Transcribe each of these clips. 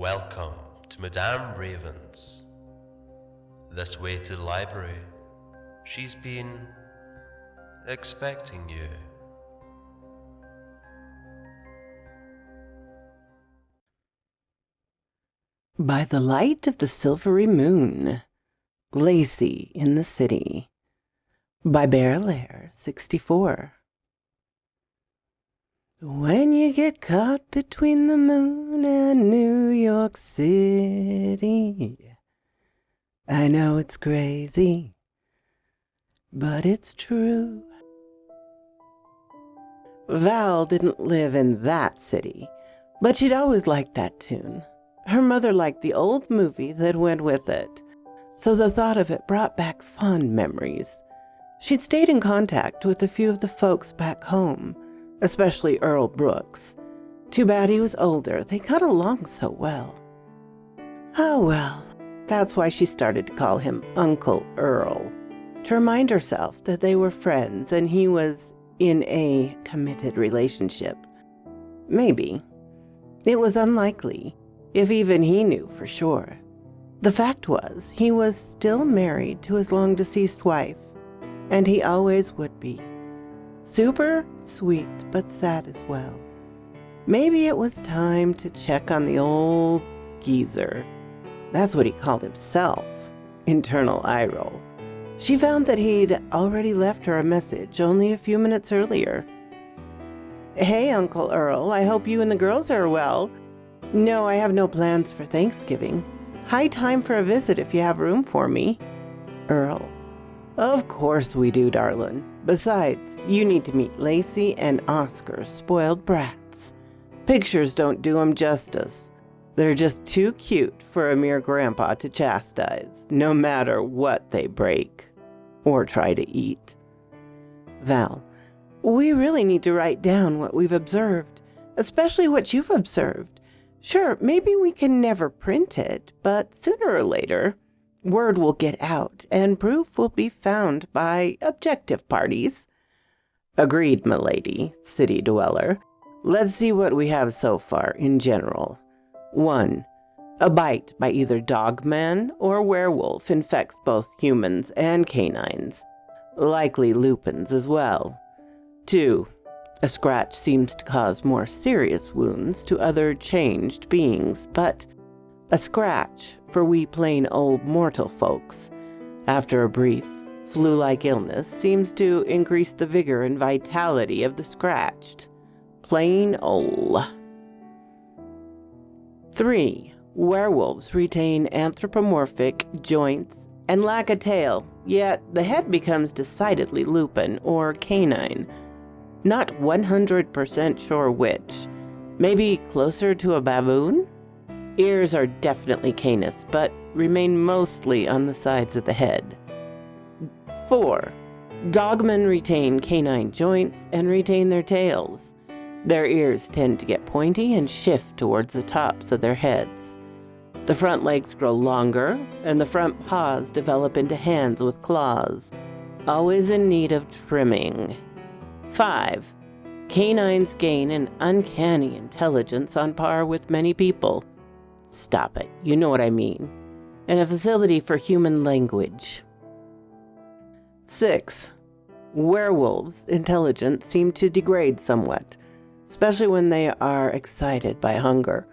Welcome to Madame Raven's. This way to the library. She's been expecting you. By the light of the silvery moon, Lacy in the City, by Lair 64. When you get caught between the moon and New York City, I know it's crazy, but it's true. Val didn't live in that city, but she'd always liked that tune. Her mother liked the old movie that went with it, so the thought of it brought back fond memories. She'd stayed in contact with a few of the folks back home, especially Earl Brooks. Too bad he was older. They got along so well. Oh well, that's why she started to call him Uncle Earl, to remind herself that they were friends and he was in a committed relationship. Maybe. It was unlikely, if even he knew for sure. The fact was, he was still married to his long-deceased wife, and he always would be. Super sweet, but sad as well. Maybe it was time to check on the old geezer. That's what he called himself. Internal eye roll. She found that he'd already left her a message only a few minutes earlier. Hey, Uncle Earl, I hope you and the girls are well. No, I have no plans for Thanksgiving. High time for a visit if you have room for me. Earl. Of course we do, darling. Besides, you need to meet Lacy and Oscar's spoiled brats. Pictures don't do 'em justice. They're just too cute for a mere grandpa to chastise, no matter what they break or try to eat. Val. We really need to write down what we've observed, especially what you've observed. Sure, maybe we can never print it, but sooner or later, word will get out and proof will be found by objective parties. Agreed, milady, city dweller. Let's see what we have so far in general. 1. A bite by either dogman or werewolf infects both humans and canines, likely lupins as well. 2. A scratch seems to cause more serious wounds to other changed beings, but a scratch for we plain old mortal folks, after a brief, flu-like illness, seems to increase the vigor and vitality of the scratched. Plain ol'. 3. Werewolves retain anthropomorphic joints and lack a tail, yet the head becomes decidedly lupin or canine. Not 100% sure which. Maybe closer to a baboon? Ears are definitely canis, but remain mostly on the sides of the head. 4. Dogmen retain canine joints and retain their tails. Their ears tend to get pointy and shift towards the tops of their heads. The front legs grow longer, and the front paws develop into hands with claws, always in need of trimming. 5. Canines gain an uncanny intelligence on par with many people. Stop it, you know what I mean. And a facility for human language. 6. Werewolves' intelligence seem to degrade somewhat, especially when they are excited by hunger.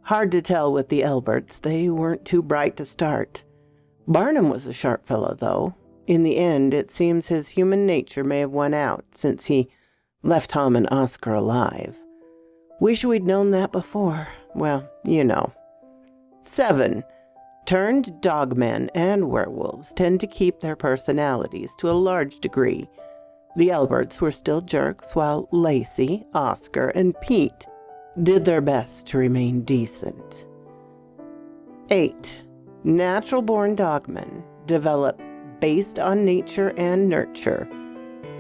Hard to tell with the Alberts, they weren't too bright to start. Barnum was a sharp fellow, though. In the end, it seems his human nature may have won out, since he left Tom and Oscar alive. Wish we'd known that before. Well, you know. 7. Turned dogmen and werewolves tend to keep their personalities to a large degree. The Alberts were still jerks, while Lacy, Oscar, and Pete did their best to remain decent. 8. Natural-born dogmen develop based on nature and nurture.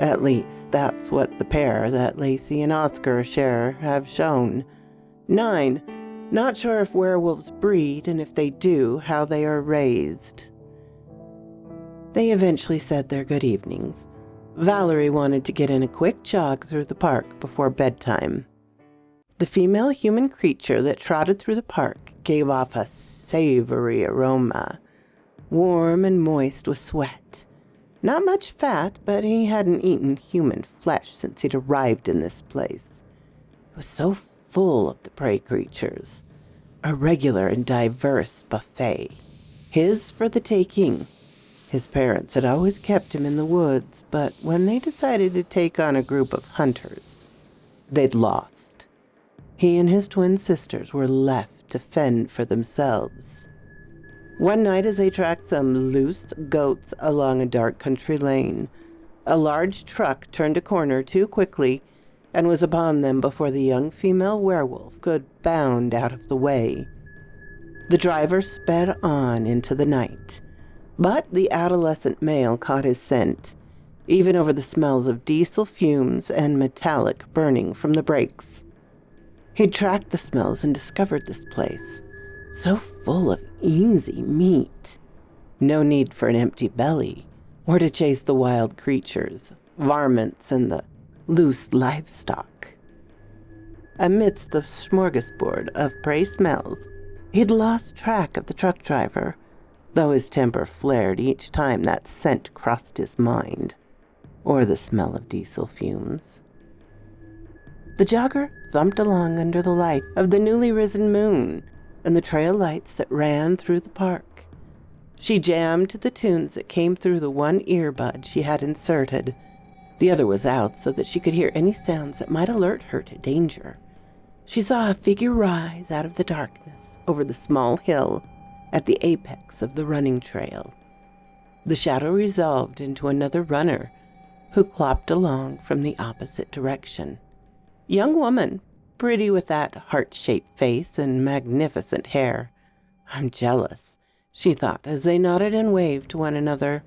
At least, that's what the pair that Lacy and Oscar share have shown. 9. Not sure if werewolves breed, and if they do, how they are raised. They eventually said their good evenings. Valerie wanted to get in a quick jog through the park before bedtime. The female human creature that trotted through the park gave off a savory aroma, warm and moist with sweat. Not much fat, but he hadn't eaten human flesh since he'd arrived in this place. It was so full of the prey creatures. A regular and diverse buffet. His for the taking. His parents had always kept him in the woods, but when they decided to take on a group of hunters, they'd lost. He and his twin sisters were left to fend for themselves. One night as they tracked some loose goats along a dark country lane, a large truck turned a corner too quickly and was upon them before the young female werewolf could bound out of the way. The driver sped on into the night, but the adolescent male caught his scent, even over the smells of diesel fumes and metallic burning from the brakes. He'd tracked the smells and discovered this place, so full of easy meat. No need for an empty belly, or to chase the wild creatures, varmints, and the loose livestock. Amidst the smorgasbord of prey smells, he'd lost track of the truck driver, though his temper flared each time that scent crossed his mind, or the smell of diesel fumes. The jogger thumped along under the light of the newly risen moon and the trail lights that ran through the park. She jammed to the tunes that came through the one earbud she had inserted. The other was out so that she could hear any sounds that might alert her to danger. She saw a figure rise out of the darkness over the small hill at the apex of the running trail. The shadow resolved into another runner who clopped along from the opposite direction. Young woman, pretty with that heart-shaped face and magnificent hair. I'm jealous, she thought as they nodded and waved to one another.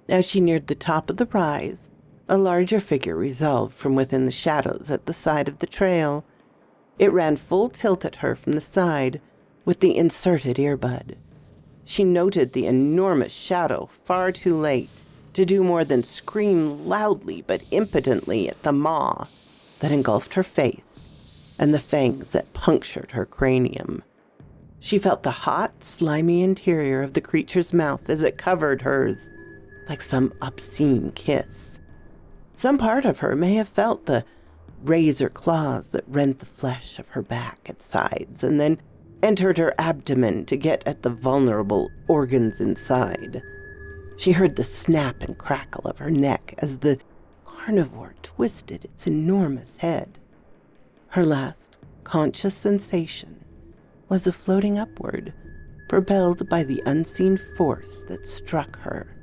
As she neared the top of the rise, a larger figure resolved from within the shadows at the side of the trail. It ran full tilt at her from the side with the inserted earbud. She noted the enormous shadow far too late to do more than scream loudly but impotently at the maw that engulfed her face and the fangs that punctured her cranium. She felt the hot, slimy interior of the creature's mouth as it covered hers, like some obscene kiss. Some part of her may have felt the razor claws that rent the flesh of her back and sides and then entered her abdomen to get at the vulnerable organs inside. She heard the snap and crackle of her neck as the carnivore twisted its enormous head. Her last conscious sensation was of floating upward, propelled by the unseen force that struck her.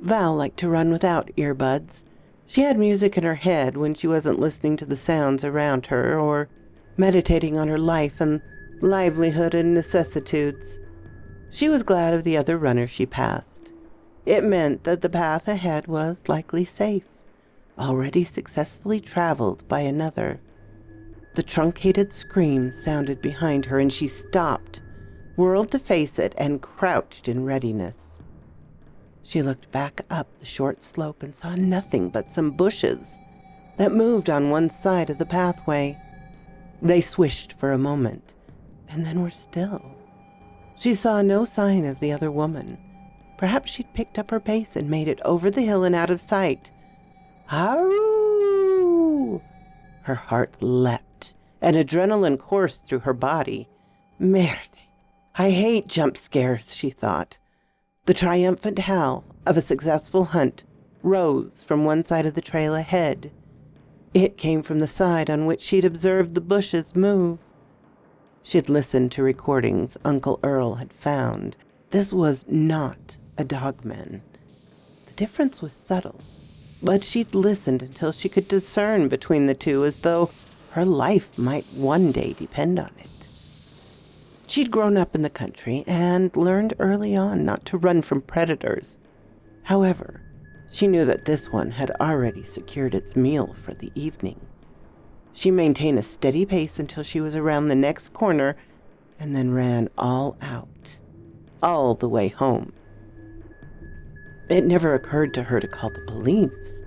Val liked to run without earbuds. She had music in her head when she wasn't listening to the sounds around her or meditating on her life and livelihood and necessitudes. She was glad of the other runners she passed. It meant that the path ahead was likely safe, already successfully traveled by another. The truncated scream sounded behind her, and she stopped, whirled to face it, and crouched in readiness. She looked back up the short slope and saw nothing but some bushes that moved on one side of the pathway. They swished for a moment, and then were still. She saw no sign of the other woman. Perhaps she'd picked up her pace and made it over the hill and out of sight. Haroo! Her heart leapt, and adrenaline coursed through her body. Merde, I hate jump scares, she thought. The triumphant howl of a successful hunt rose from one side of the trail ahead. It came from the side on which she'd observed the bushes move. She'd listened to recordings Uncle Earl had found. This was not a dogman. The difference was subtle, but she'd listened until she could discern between the two as though her life might one day depend on it. She'd grown up in the country and learned early on not to run from predators. However, she knew that this one had already secured its meal for the evening. She maintained a steady pace until she was around the next corner and then ran all out, all the way home. It never occurred to her to call the police.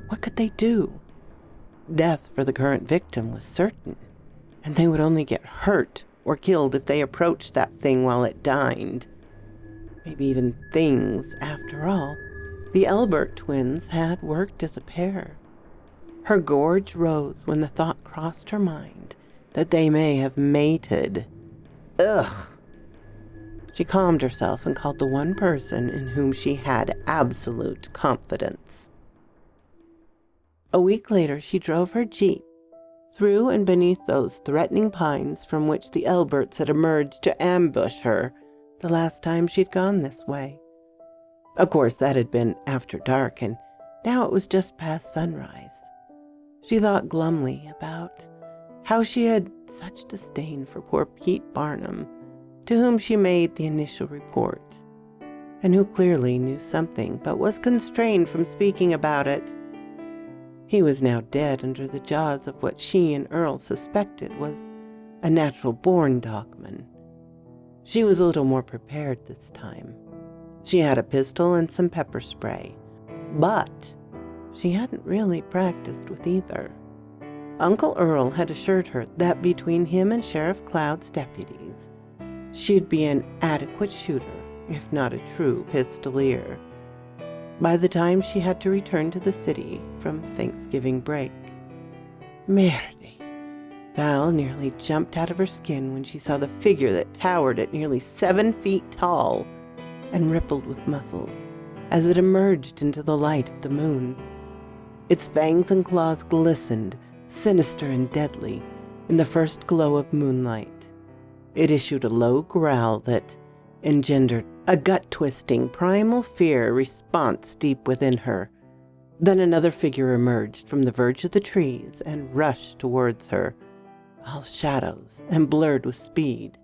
What could they do? Death for the current victim was certain. and they would only get hurt or killed if they approached that thing while it dined. Maybe even things, after all. The Elbert twins had worked as a pair. Her gorge rose when the thought crossed her mind that they may have mated. Ugh! She calmed herself and called the one person in whom she had absolute confidence. A week later, she drove her Jeep through and beneath those threatening pines from which the Elberts had emerged to ambush her the last time she'd gone this way. Of course, that had been after dark, and now it was just past sunrise. She thought glumly about how she had such disdain for poor Pete Barnum, to whom she made the initial report, and who clearly knew something but was constrained from speaking about it. He was now dead under the jaws of what she and Earl suspected was a natural-born dogman. She was a little more prepared this time. She had a pistol and some pepper spray, but she hadn't really practiced with either. Uncle Earl had assured her that between him and Sheriff Cloud's deputies, she'd be an adequate shooter, if not a true pistolier, by the time she had to return to the city from Thanksgiving break. Merdy! Val nearly jumped out of her skin when she saw the figure that towered at nearly 7 feet tall and rippled with muscles as it emerged into the light of the moon. Its fangs and claws glistened, sinister and deadly, in the first glow of moonlight. It issued a low growl that engendered a gut-twisting, primal fear response deep within her. Then another figure emerged from the verge of the trees and rushed towards her, all shadows and blurred with speed.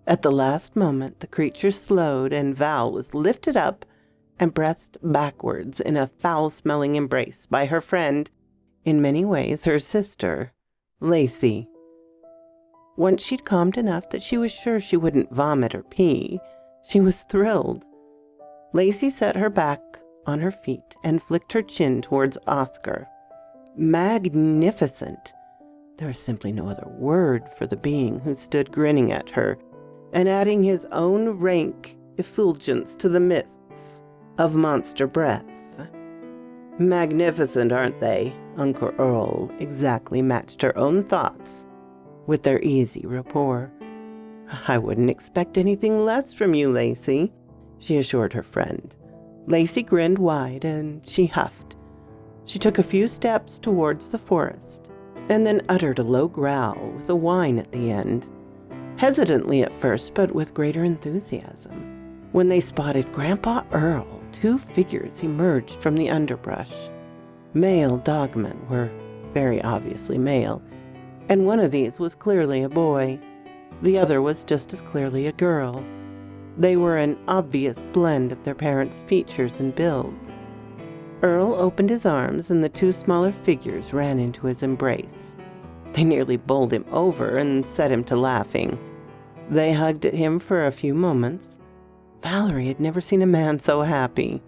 At the last moment, the creature slowed and Val was lifted up and pressed backwards in a foul-smelling embrace by her friend, in many ways her sister, Lacy. Once she'd calmed enough that she was sure she wouldn't vomit or pee, she was thrilled. Lacy set her back on her feet and flicked her chin towards Oscar. Magnificent! There was simply no other word for the being who stood grinning at her and adding his own rank effulgence to the mists of monster breath. Magnificent, aren't they? Uncle Earl exactly matched her own thoughts with their easy rapport. I wouldn't expect anything less from you, Lacy, she assured her friend. Lacy grinned wide and she huffed. She took a few steps towards the forest and then uttered a low growl with a whine at the end. Hesitantly at first, but with greater enthusiasm, when they spotted Grandpa Earl, 2 figures emerged from the underbrush. Male dogmen were very obviously male, and one of these was clearly a boy. The other was just as clearly a girl. They were an obvious blend of their parents' features and builds. Earl opened his arms, and the 2 smaller figures ran into his embrace. They nearly bowled him over and set him to laughing. They hugged at him for a few moments. Valerie had never seen a man so happy.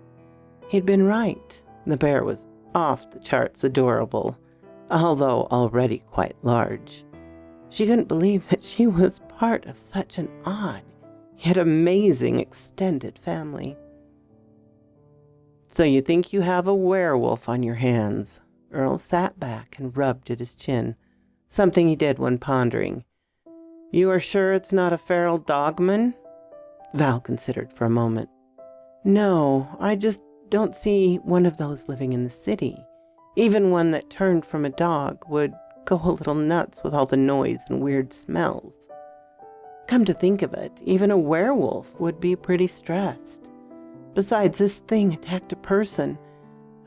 He'd been right. The bear was off the charts adorable, although already quite large. She couldn't believe that she was part of such an odd, yet amazing extended family. So you think you have a werewolf on your hands? Earl sat back and rubbed at his chin, something he did when pondering. You are sure it's not a feral dogman? Val considered for a moment. No, I just don't see one of those living in the city. Even one that turned from a dog would go a little nuts with all the noise and weird smells. Come to think of it, even a werewolf would be pretty stressed. Besides, this thing attacked a person,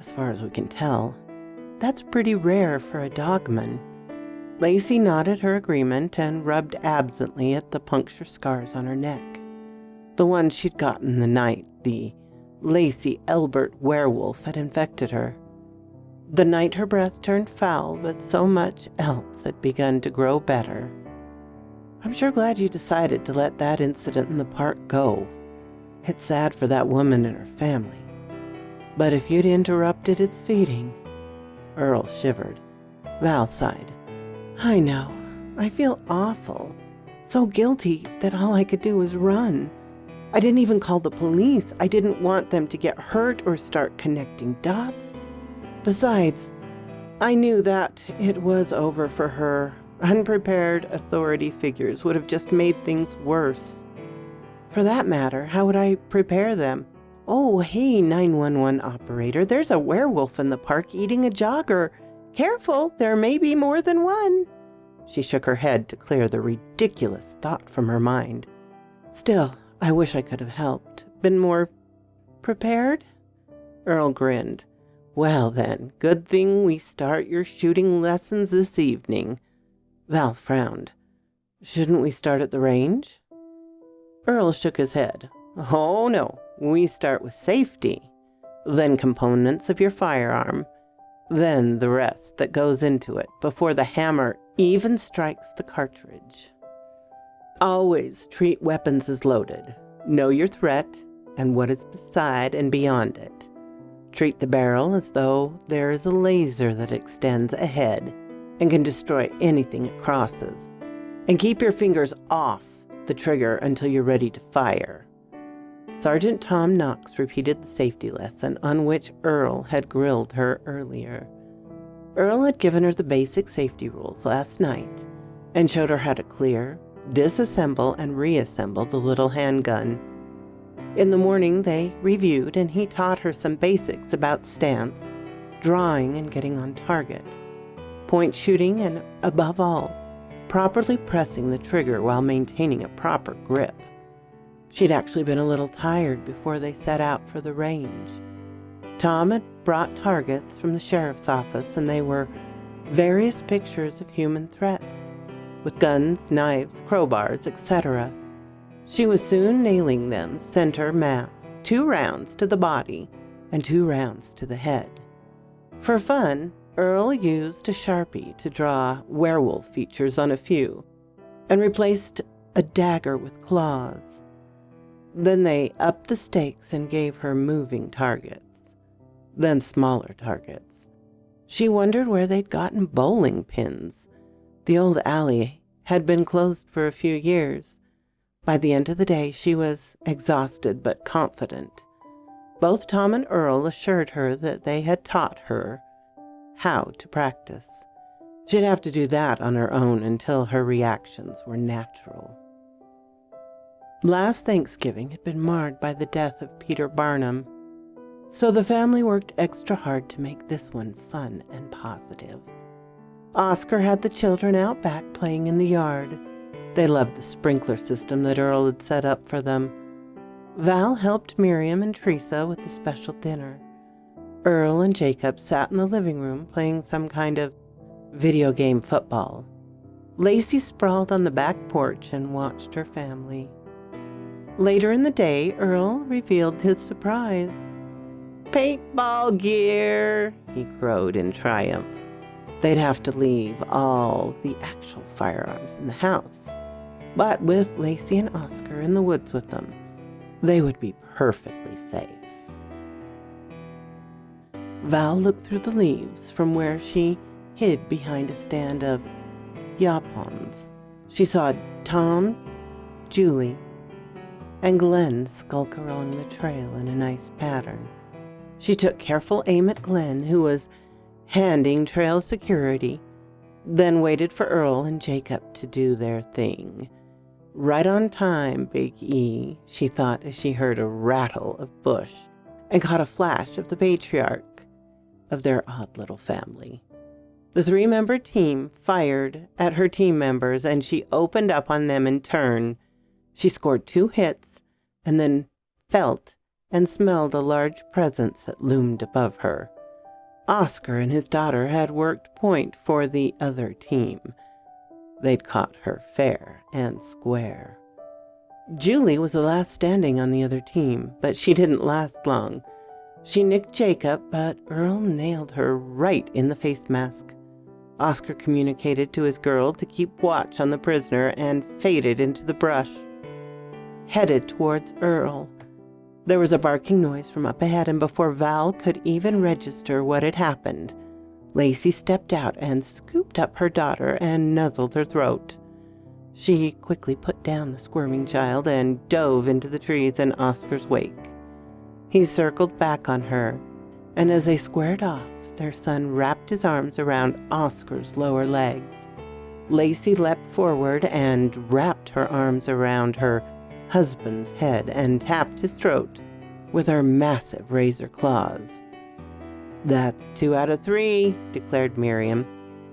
as far as we can tell. That's pretty rare for a dogman. Lacy nodded her agreement and rubbed absently at the puncture scars on her neck. The ones she'd gotten the night the Lacy Elbert werewolf had infected her. The night her breath turned foul, but so much else had begun to grow better. I'm sure glad you decided to let that incident in the park go. It's sad for that woman and her family. But if you'd interrupted its feeding... Earl shivered. Val sighed. I know. I feel awful. So guilty that all I could do was run. I didn't even call the police. I didn't want them to get hurt or start connecting dots. Besides, I knew that it was over for her. Unprepared authority figures would have just made things worse. For that matter, how would I prepare them? Oh, hey, 911 operator, there's a werewolf in the park eating a jogger. Careful, there may be more than one. She shook her head to clear the ridiculous thought from her mind. Still, I wish I could have helped, been more prepared. Earl grinned. Well then, good thing we start your shooting lessons this evening. Val frowned. Shouldn't we start at the range? Earl shook his head. Oh no, we start with safety, then components of your firearm, then the rest that goes into it before the hammer even strikes the cartridge. Always treat weapons as loaded. Know your threat and what is beside and beyond it. Treat the barrel as though there is a laser that extends ahead and can destroy anything it crosses. And keep your fingers off the trigger until you're ready to fire. Sergeant Tom Knox repeated the safety lesson on which Earl had grilled her earlier. Earl had given her the basic safety rules last night and showed her how to clear, disassemble, and reassemble the little handgun. In the morning they reviewed and he taught her some basics about stance, drawing and getting on target, point shooting, and above all, properly pressing the trigger while maintaining a proper grip. She'd actually been a little tired before they set out for the range. Tom had brought targets from the sheriff's office, and they were various pictures of human threats, with guns, knives, crowbars, etc. She was soon nailing them center mass, 2 rounds to the body and 2 rounds to the head. For fun, Earl used a Sharpie to draw werewolf features on a few, and replaced a dagger with claws. Then they upped the stakes and gave her moving targets, then smaller targets. She wondered where they'd gotten bowling pins. The old alley had been closed for a few years. By the end of the day, she was exhausted but confident. Both Tom and Earl assured her that they had taught her how to practice. She'd have to do that on her own until her reactions were natural. Last Thanksgiving had been marred by the death of Peter Barnum, so the family worked extra hard to make this one fun and positive. Oscar had the children out back playing in the yard. They loved the sprinkler system that Earl had set up for them. Val helped Miriam and Teresa with the special dinner. Earl and Jacob sat in the living room playing some kind of video game football. Lacy sprawled on the back porch and watched her family. Later in the day, Earl revealed his surprise. "Paintball gear," he crowed in triumph. They'd have to leave all the actual firearms in the house, but with Lacy and Oscar in the woods with them, they would be perfectly safe. Val looked through the leaves from where she hid behind a stand of yapons. She saw Tom, Julie, and Glenn skulk along the trail in a nice pattern. She took careful aim at Glenn, who was handing trail security, then waited for Earl and Jacob to do their thing. Right on time, Big E, she thought as she heard a rattle of bush and caught a flash of the patriarch of their odd little family. The 3-member team fired at her team members, and she opened up on them in turn. She scored 2 hits and then felt and smelled a large presence that loomed above her. Oscar and his daughter had worked point for the other team. They'd caught her fair and square. Julie was the last standing on the other team, but she didn't last long. She nicked Jacob, but Earl nailed her right in the face mask. Oscar communicated to his girl to keep watch on the prisoner and faded into the brush, headed towards Earl. There was a barking noise from up ahead, and before Val could even register what had happened, Lacy stepped out and scooped up her daughter and nuzzled her throat. She quickly put down the squirming child and dove into the trees in Oscar's wake. He circled back on her, and as they squared off, their son wrapped his arms around Oscar's lower legs. Lacy leapt forward and wrapped her arms around her husband's head and tapped his throat with her massive razor claws. "That's 2 out of 3, declared Miriam.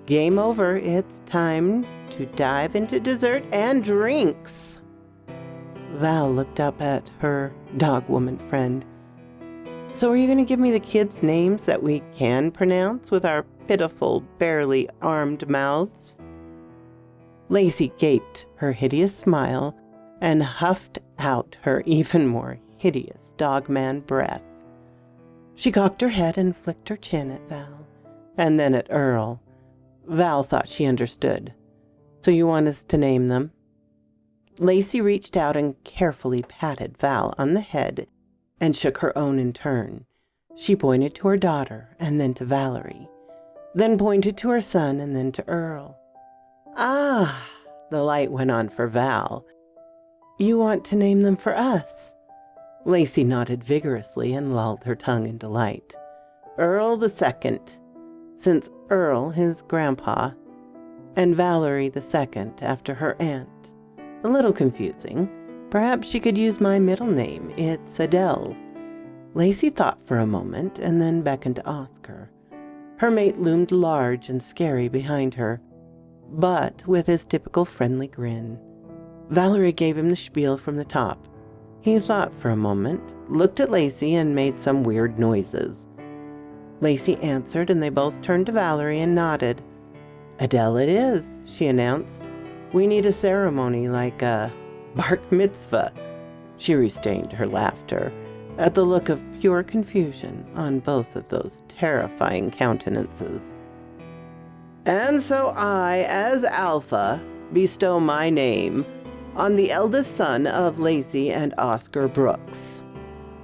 "Game over. It's time to dive into dessert and drinks." Val looked up at her dog-woman friend. "So are you going to give me the kids' names that we can pronounce with our pitiful, barely armed mouths?" Lacy gaped her hideous smile and huffed out her even more hideous dogman breath. She cocked her head and flicked her chin at Val, and then at Earl. Val thought she understood. "So you want us to name them?" Lacy reached out and carefully patted Val on the head and shook her own in turn. She pointed to her daughter and then to Valerie, then pointed to her son and then to Earl. "Ah," the light went on for Val. "You want to name them for us?" Lacy nodded vigorously and lolled her tongue in delight. "Earl the Second, since Earl, his grandpa, and Valerie the Second after her aunt. A little confusing. Perhaps she could use my middle name. It's Adele." Lacy thought for a moment and then beckoned to Oscar. Her mate loomed large and scary behind her, but with his typical friendly grin. Valerie gave him the spiel from the top. He thought for a moment, looked at Lacy, and made some weird noises. Lacy answered, and they both turned to Valerie and nodded. "Adele it is," she announced. "We need a ceremony like a bar mitzvah." She restrained her laughter at the look of pure confusion on both of those terrifying countenances. "And so I, as Alpha, bestow my name on the eldest son of Lacy and Oscar Brooks,"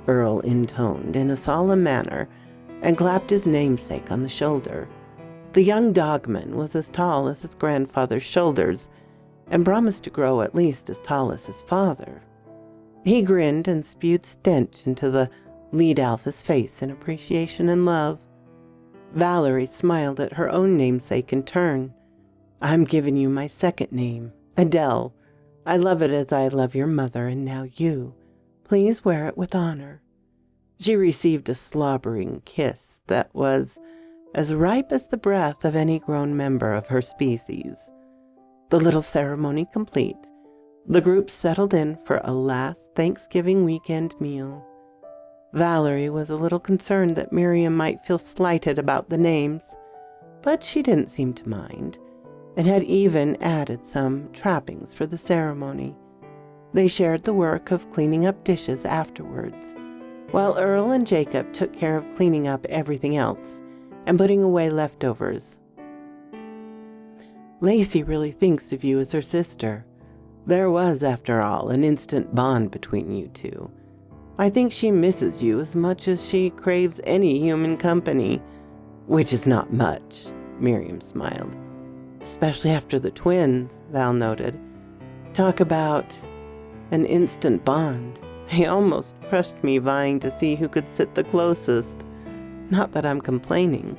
Earl intoned in a solemn manner and clapped his namesake on the shoulder. The young dogman was as tall as his grandfather's shoulders and promised to grow at least as tall as his father. He grinned and spewed stench into the lead alpha's face in appreciation and love. Valerie smiled at her own namesake in turn. "I'm giving you my second name, Adele. I love it as I love your mother, and now you. Please wear it with honor." She received a slobbering kiss that was as ripe as the breath of any grown member of her species. The little ceremony complete, the group settled in for a last Thanksgiving weekend meal. Valerie was a little concerned that Miriam might feel slighted about the names, but she didn't seem to mind, and had even added some trappings for the ceremony. They shared the work of cleaning up dishes afterwards, while Earl and Jacob took care of cleaning up everything else and putting away leftovers. "Lacy really thinks of you as her sister. There was, after all, an instant bond between you two. I think she misses you as much as she craves any human company, which is not much," Miriam smiled. "Especially after the twins," Val noted. "Talk about an instant bond. They almost crushed me vying to see who could sit the closest. Not that I'm complaining.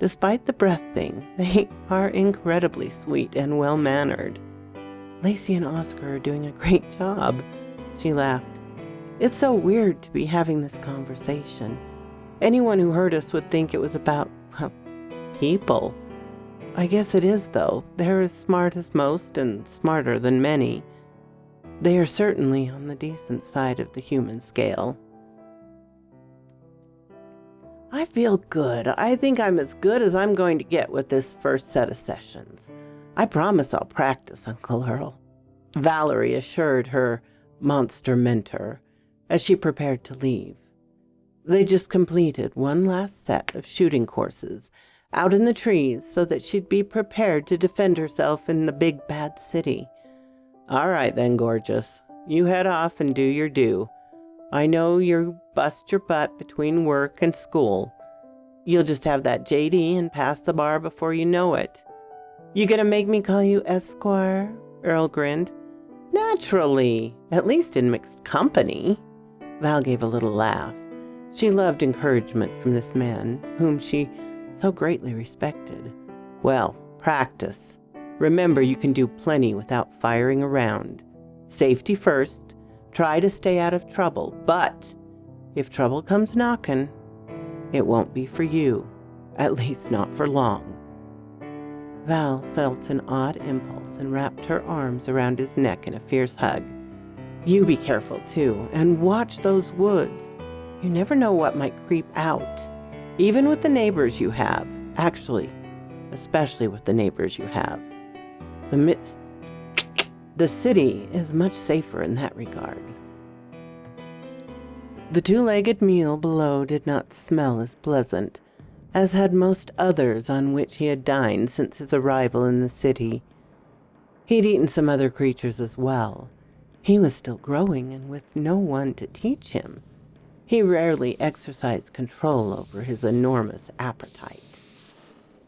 Despite the breath thing, they are incredibly sweet and well-mannered. Lacy and Oscar are doing a great job," she laughed. "It's so weird to be having this conversation. Anyone who heard us would think it was about, well, people. I guess it is, though. They're as smart as most and smarter than many. They are certainly on the decent side of the human scale." "I feel good. I think I'm as good as I'm going to get with this first set of sessions. I promise I'll practice, Uncle Earl," Valerie assured her monster mentor as she prepared to leave. They just completed one last set of shooting courses out in the trees so that she'd be prepared to defend herself in the big bad city. "All right then, gorgeous. You head off and do your due. I know you bust your butt between work and school. You'll just have that JD and pass the bar before you know it. You gonna make me call you Esquire? Earl grinned. Naturally, at least in mixed company. Val gave a little laugh. She loved encouragement from this man, whom she so greatly respected. Well, practice. Remember, you can do plenty without firing around. Safety first. Try to stay out of trouble, but if trouble comes knocking, it won't be for you, at least not for long. Val felt an odd impulse and wrapped her arms around his neck in a fierce hug. You be careful, too, and watch those woods. You never know what might creep out, even with the neighbors you have. Actually, especially with the neighbors you have. The city is much safer in that regard. The two-legged meal below did not smell as pleasant as had most others on which he had dined since his arrival in the city. He'd eaten some other creatures as well. He was still growing and with no one to teach him. He rarely exercised control over his enormous appetite.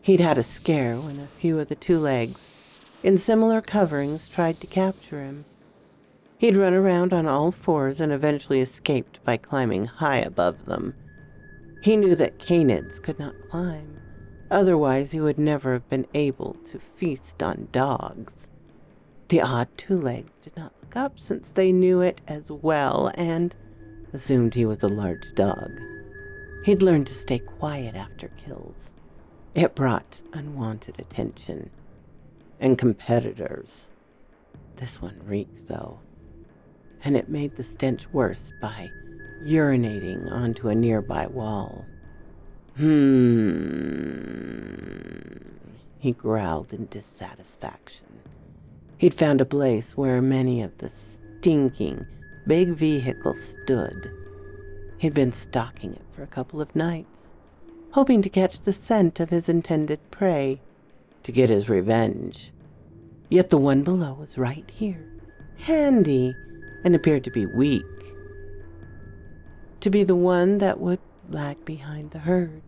He'd had a scare when a few of the two legs, in similar coverings, tried to capture him. He'd run around on all fours and eventually escaped by climbing high above them. He knew that canids could not climb, otherwise he would never have been able to feast on dogs. The odd two legs did not look up since they knew it as well and assumed he was a large dog. He'd learned to stay quiet after kills. It brought unwanted attention and competitors. This one reeked, though, and it made the stench worse by urinating onto a nearby wall. He growled in dissatisfaction. He'd found a place where many of the stinking big vehicles stood. He'd been stalking it for a couple of nights, hoping to catch the scent of his intended prey, to get his revenge. Yet the one below was right here, handy, and appeared to be weak. To be the one that would lag behind the herd.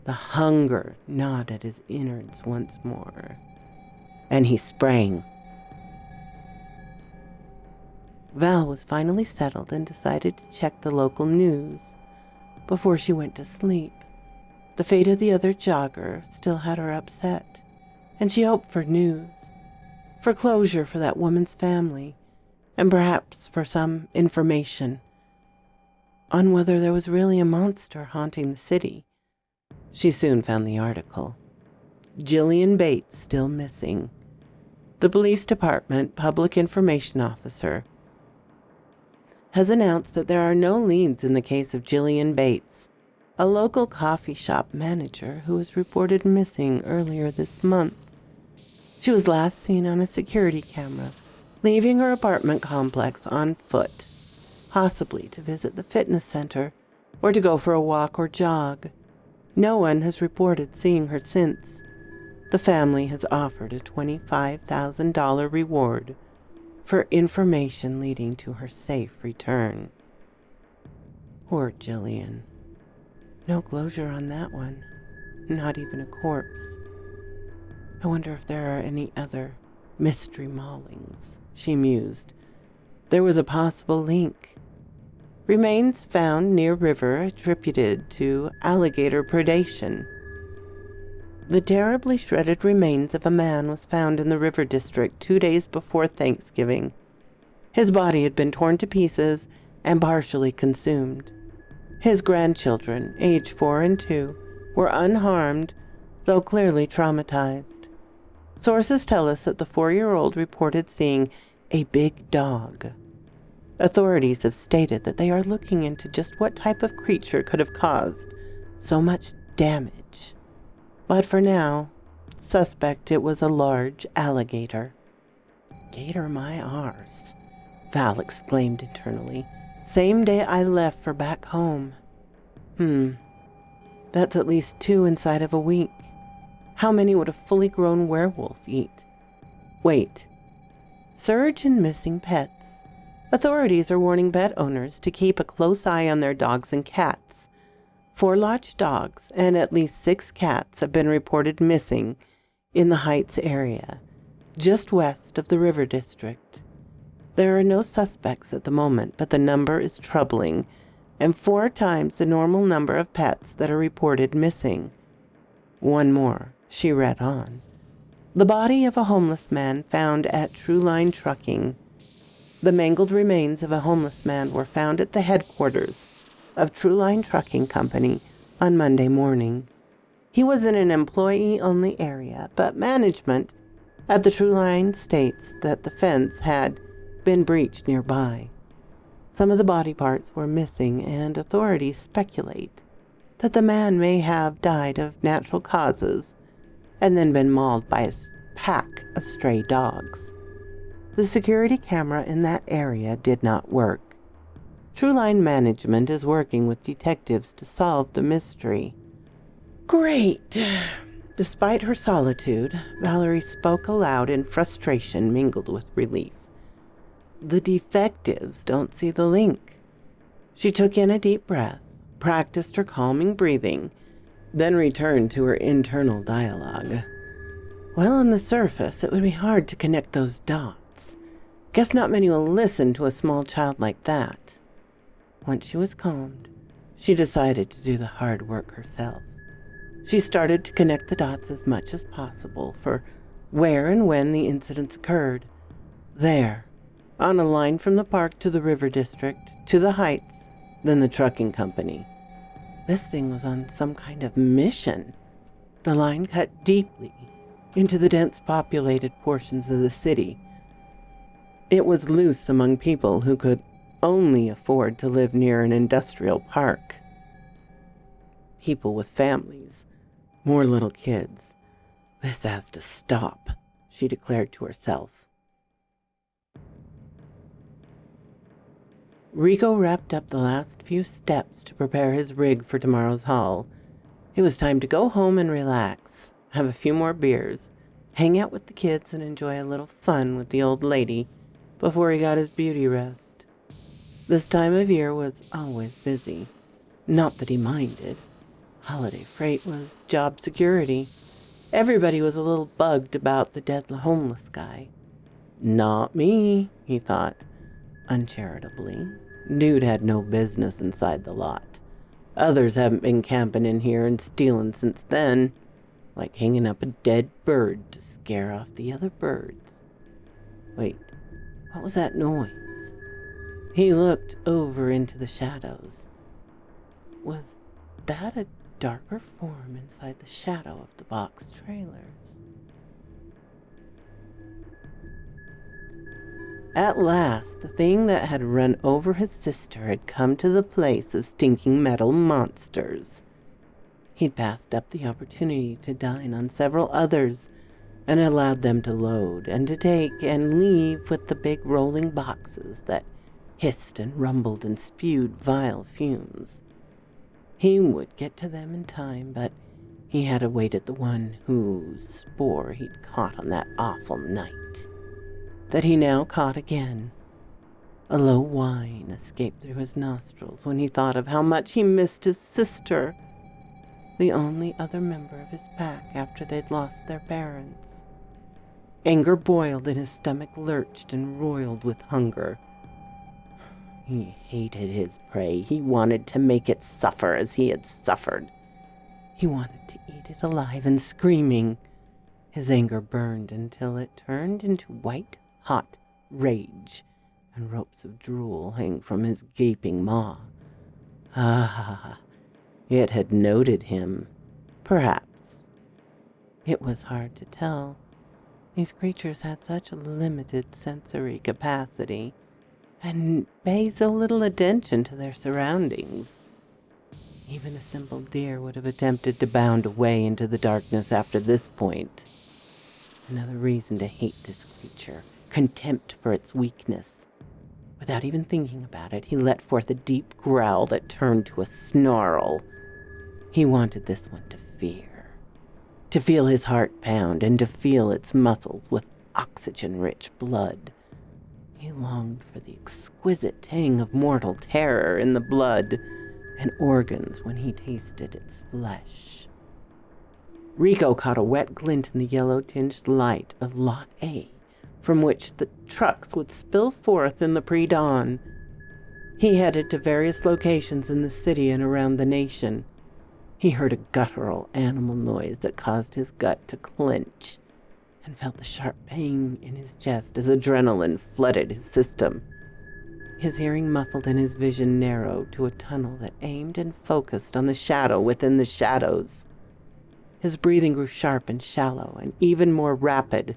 The hunger gnawed at his innards once more, and he sprang. Val was finally settled and decided to check the local news before she went to sleep. The fate of the other jogger still had her upset, and she hoped for news, for closure for that woman's family, and perhaps for some information on whether there was really a monster haunting the city. She soon found the article. Jillian Bates still missing. The police department public information officer has announced that there are no leads in the case of Jillian Bates, a local coffee shop manager who was reported missing earlier this month. She was last seen on a security camera, leaving her apartment complex on foot, possibly to visit the fitness center or to go for a walk or jog. No one has reported seeing her since. The family has offered a $25,000 reward for information leading to her safe return. Poor Jillian. No closure on that one. Not even a corpse. I wonder if there are any other mystery maulings, she mused. There was a possible link. Remains found near river attributed to alligator predation. The terribly shredded remains of a man was found in the river district 2 days before Thanksgiving. His body had been torn to pieces and partially consumed. His grandchildren, aged 4 and 2, were unharmed, though clearly traumatized. Sources tell us that the 4-year-old reported seeing a big dog. Authorities have stated that they are looking into just what type of creature could have caused so much damage. But for now, suspect it was a large alligator. Gator my arse, Val exclaimed internally. Same day I left for back home. That's at least 2 inside of a week. How many would a fully grown werewolf eat? Wait. Surge in missing pets. Authorities are warning pet owners to keep a close eye on their dogs and cats. 4 lodge dogs and at least 6 cats have been reported missing in the Heights area, just west of the River District. There are no suspects at the moment, but the number is troubling, and 4 times the normal number of pets that are reported missing. One more, she read on. The body of a homeless man found at True Line Trucking. The mangled remains of a homeless man were found at the headquarters of True Line Trucking Company on Monday morning. He was in an employee-only area, but management at the True Line states that the fence had been breached nearby. Some of the body parts were missing, and authorities speculate that the man may have died of natural causes and then been mauled by a pack of stray dogs. The security camera in that area did not work. True Line management is working with detectives to solve the mystery. Great! Despite her solitude, Valerie spoke aloud in frustration mingled with relief. The detectives don't see the link. She took in a deep breath, practiced her calming breathing, then returned to her internal dialogue. Well, on the surface, it would be hard to connect those dots. Guess not many will listen to a small child like that. Once she was calmed, she decided to do the hard work herself. She started to connect the dots as much as possible for where and when the incidents occurred. There, on a line from the park to the River District, to the Heights, then the trucking company. This thing was on some kind of mission. The line cut deeply into the dense populated portions of the city. It was loose among people who could only afford to live near an industrial park. People with families, more little kids. This has to stop, she declared to herself. Rico wrapped up the last few steps to prepare his rig for tomorrow's haul. It was time to go home and relax, have a few more beers, hang out with the kids, and enjoy a little fun with the old lady before he got his beauty rest. This time of year was always busy. Not that he minded. Holiday freight was job security. Everybody was a little bugged about the dead homeless guy. Not me, he thought, uncharitably. Dude had no business inside the lot. Others haven't been camping in here and stealing since then, like hanging up a dead bird to scare off the other birds. Wait, what was that noise? He looked over into the shadows. Was that a darker form inside the shadow of the box trailers? At last, the thing that had run over his sister had come to the place of stinking metal monsters. He'd passed up the opportunity to dine on several others and allowed them to load and to take and leave with the big rolling boxes that hissed and rumbled and spewed vile fumes. He would get to them in time, but he had awaited the one whose spoor he'd caught on that awful night, that he now caught again. A low whine escaped through his nostrils when he thought of how much he missed his sister, the only other member of his pack after they'd lost their parents. Anger boiled and his stomach lurched and roiled with hunger. He hated his prey. He wanted to make it suffer as he had suffered. He wanted to eat it alive and screaming. His anger burned until it turned into white-hot rage, and ropes of drool hang from his gaping maw. Ah, it had noted him. Perhaps. It was hard to tell. These creatures had such a limited sensory capacity and pay so little attention to their surroundings. Even a simple deer would have attempted to bound away into the darkness after this point. Another reason to hate this creature, contempt for its weakness. Without even thinking about it, he let forth a deep growl that turned to a snarl. He wanted this one to fear, to feel his heart pound and to feel its muscles with oxygen-rich blood. He longed for the exquisite tang of mortal terror in the blood and organs when he tasted its flesh. Rico caught a wet glint in the yellow-tinged light of Lot A, from which the trucks would spill forth in the pre-dawn. He headed to various locations in the city and around the nation. He heard a guttural animal noise that caused his gut to clench and felt the sharp pain in his chest as adrenaline flooded his system. His hearing muffled and his vision narrowed to a tunnel that aimed and focused on the shadow within the shadows. His breathing grew sharp and shallow and even more rapid.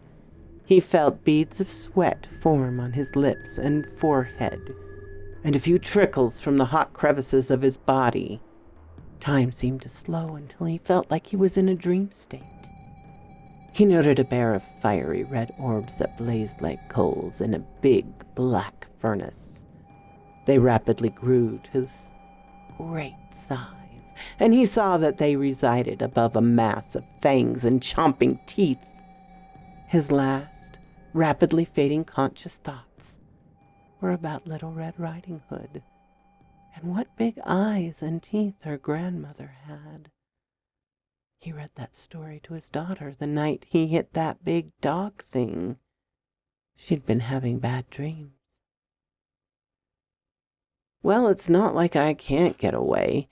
He felt beads of sweat form on his lips and forehead, and a few trickles from the hot crevices of his body. Time seemed to slow until he felt like he was in a dream state. He noted a pair of fiery red orbs that blazed like coals in a big black furnace. They rapidly grew to great size, and he saw that they resided above a mass of fangs and chomping teeth. His last, rapidly fading conscious thoughts were about Little Red Riding Hood, and what big eyes and teeth her grandmother had. He read that story to his daughter the night he hit that big dog thing. She'd been having bad dreams. Well, it's not like I can't get away.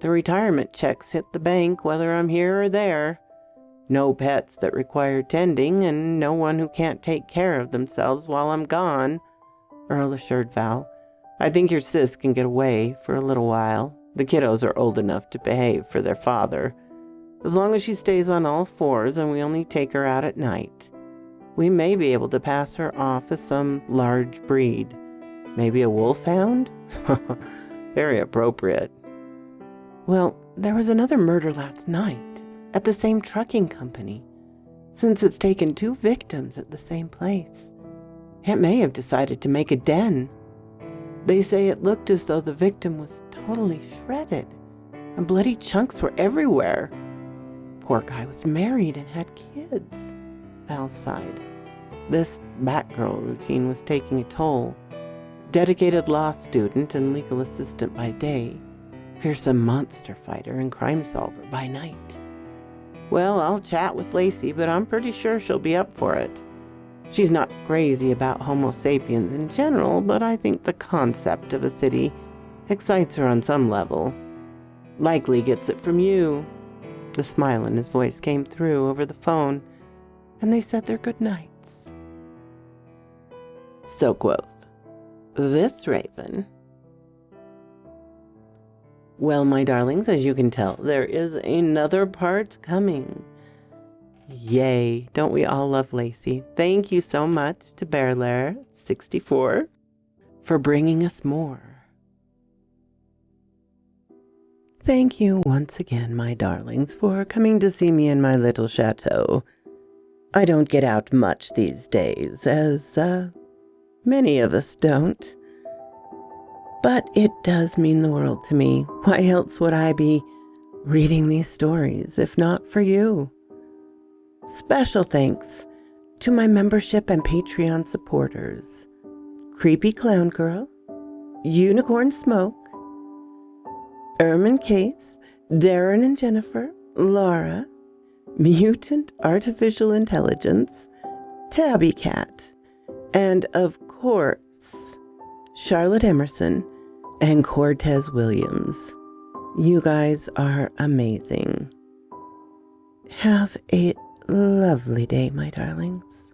The retirement checks hit the bank whether I'm here or there. No pets that require tending, and no one who can't take care of themselves while I'm gone, Earl assured Val. I think your sis can get away for a little while. The kiddos are old enough to behave for their father. As long as she stays on all fours and we only take her out at night. We may be able to pass her off as some large breed. Maybe a wolfhound? Very appropriate. Well, there was another murder last night at the same trucking company. Since it's taken 2 victims at the same place, it may have decided to make a den. They say it looked as though the victim was totally shredded, and bloody chunks were everywhere. Poor guy was married and had kids, Val sighed. This Batgirl routine was taking a toll. Dedicated law student and legal assistant by day, fearsome monster fighter and crime solver by night. Well, I'll chat with Lacy, but I'm pretty sure she'll be up for it. She's not crazy about Homo sapiens in general, but I think the concept of a city excites her on some level. Likely gets it from you. The smile in his voice came through over the phone, and they said their good nights. So quoth this raven. Well, my darlings, as you can tell, there is another part coming. Yay, don't we all love Lacy? Thank you so much to BearLair64 for bringing us more. Thank you once again, my darlings, for coming to see me in my little chateau. I don't get out much these days, as many of us don't. But it does mean the world to me. Why else would I be reading these stories, if not for you? Special thanks to my membership and Patreon supporters: Creepy Clown Girl, Unicorn Smoke, Ermin Case, Darren and Jennifer, Laura, Mutant Artificial Intelligence, Tabby Cat, and of course, Charlotte Emerson and Cortez Williams. You guys are amazing. Have a lovely day, my darlings.